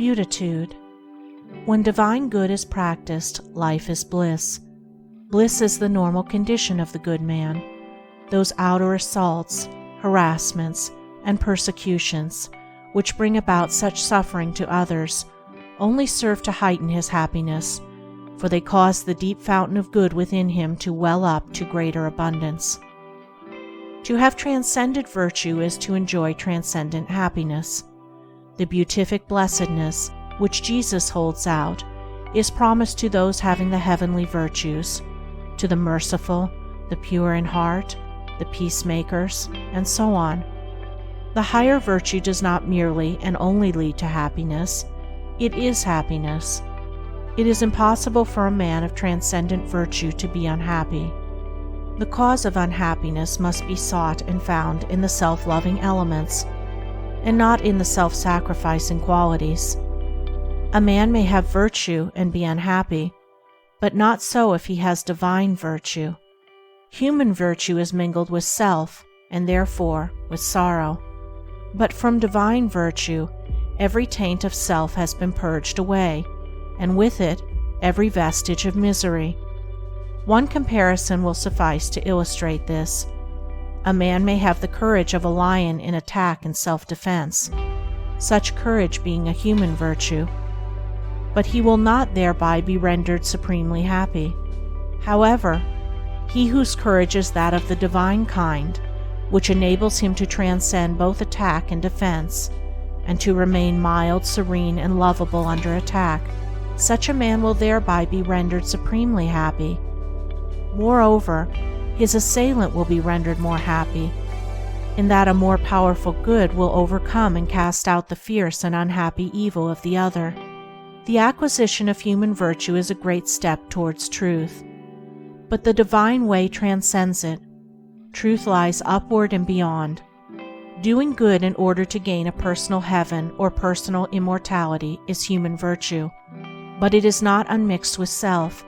Beatitude. When divine good is practiced, life is bliss. Bliss is the normal condition of the good man. Those outer assaults, harassments, and persecutions, which bring about such suffering to others, only serve to heighten his happiness, for they cause the deep fountain of good within him to well up to greater abundance. To have transcended virtue is to enjoy transcendent happiness. The beatific blessedness, which Jesus holds out, is promised to those having the heavenly virtues, to the merciful, the pure in heart, the peacemakers, and so on. The higher virtue does not merely and only lead to happiness, it is happiness. It is impossible for a man of transcendent virtue to be unhappy. The cause of unhappiness must be sought and found in the self-loving elements, and not in the self-sacrificing qualities. A man may have virtue and be unhappy, but not so if he has divine virtue. Human virtue is mingled with self, and therefore with sorrow. But from divine virtue, every taint of self has been purged away, and with it, every vestige of misery. One comparison will suffice to illustrate this. A man may have the courage of a lion in attack and self-defense, such courage being a human virtue, but he will not thereby be rendered supremely happy. However, he whose courage is that of the divine kind, which enables him to transcend both attack and defense, and to remain mild, serene, and lovable under attack, such a man will thereby be rendered supremely happy. Moreover, his assailant will be rendered more happy, in that a more powerful good will overcome and cast out the fierce and unhappy evil of the other. The acquisition of human virtue is a great step towards truth, but the divine way transcends it. Truth lies upward and beyond. Doing good in order to gain a personal heaven or personal immortality is human virtue, but it is not unmixed with self,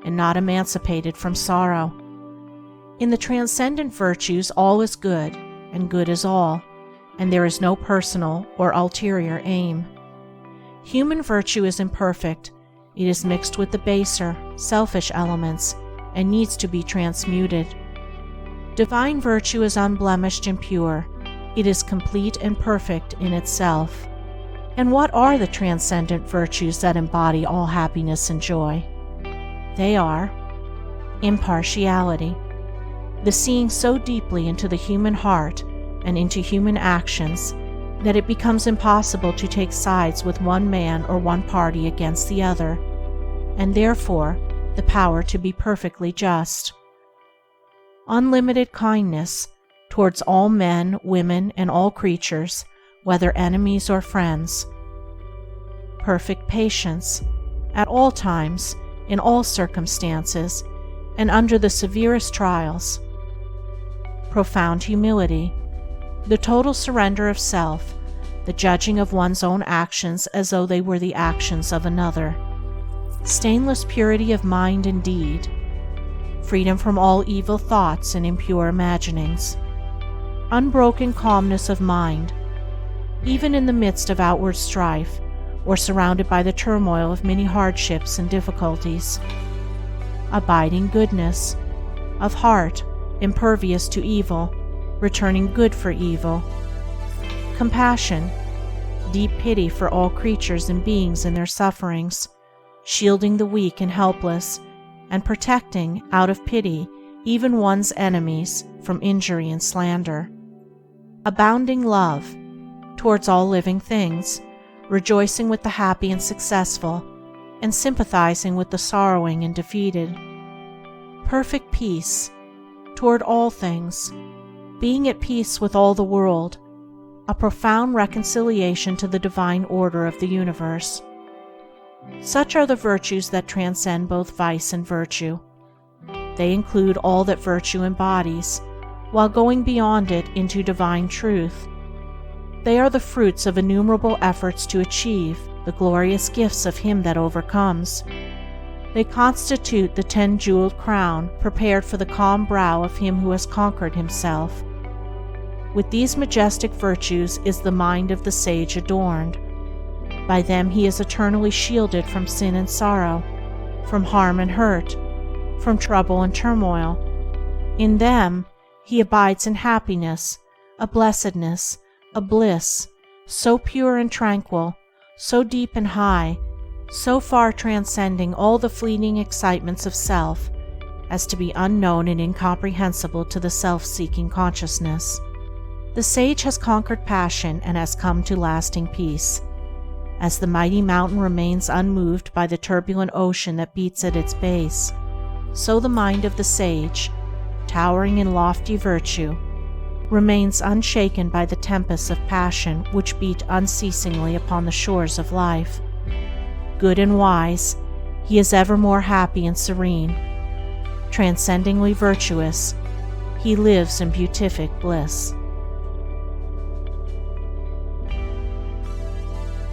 and not emancipated from sorrow. In the transcendent virtues all is good, and good is all, and there is no personal or ulterior aim. Human virtue is imperfect, it is mixed with the baser, selfish elements, and needs to be transmuted. Divine virtue is unblemished and pure, it is complete and perfect in itself. And what are the transcendent virtues that embody all happiness and joy? They are impartiality, the seeing so deeply into the human heart and into human actions that it becomes impossible to take sides with one man or one party against the other, and therefore the power to be perfectly just. Unlimited kindness towards all men, women, and all creatures, whether enemies or friends. Perfect patience, at all times, in all circumstances, and under the severest trials. Profound humility, the total surrender of self, the judging of one's own actions as though they were the actions of another. Stainless purity of mind and deed, freedom from all evil thoughts and impure imaginings. Unbroken calmness of mind, even in the midst of outward strife, or surrounded by the turmoil of many hardships and difficulties. Abiding goodness, of heart, impervious to evil, returning good for evil. Compassion, deep pity for all creatures and beings in their sufferings, shielding the weak and helpless, and protecting, out of pity, even one's enemies from injury and slander. Abounding love, towards all living things, rejoicing with the happy and successful, and sympathizing with the sorrowing and defeated. Perfect peace, toward all things, being at peace with all the world, a profound reconciliation to the divine order of the universe. Such are the virtues that transcend both vice and virtue. They include all that virtue embodies, while going beyond it into divine truth. They are the fruits of innumerable efforts to achieve the glorious gifts of him that overcomes. They constitute the 10-jeweled crown prepared for the calm brow of him who has conquered himself. With these majestic virtues is the mind of the sage adorned. By them he is eternally shielded from sin and sorrow, from harm and hurt, from trouble and turmoil. In them he abides in happiness, a blessedness, a bliss, so pure and tranquil, so deep and high, so far transcending all the fleeting excitements of self as to be unknown and incomprehensible to the self-seeking consciousness. The sage has conquered passion and has come to lasting peace. As the mighty mountain remains unmoved by the turbulent ocean that beats at its base, so the mind of the sage, towering in lofty virtue, remains unshaken by the tempests of passion which beat unceasingly upon the shores of life. Good and wise, he is evermore happy and serene. Transcendingly virtuous, he lives in beatific bliss.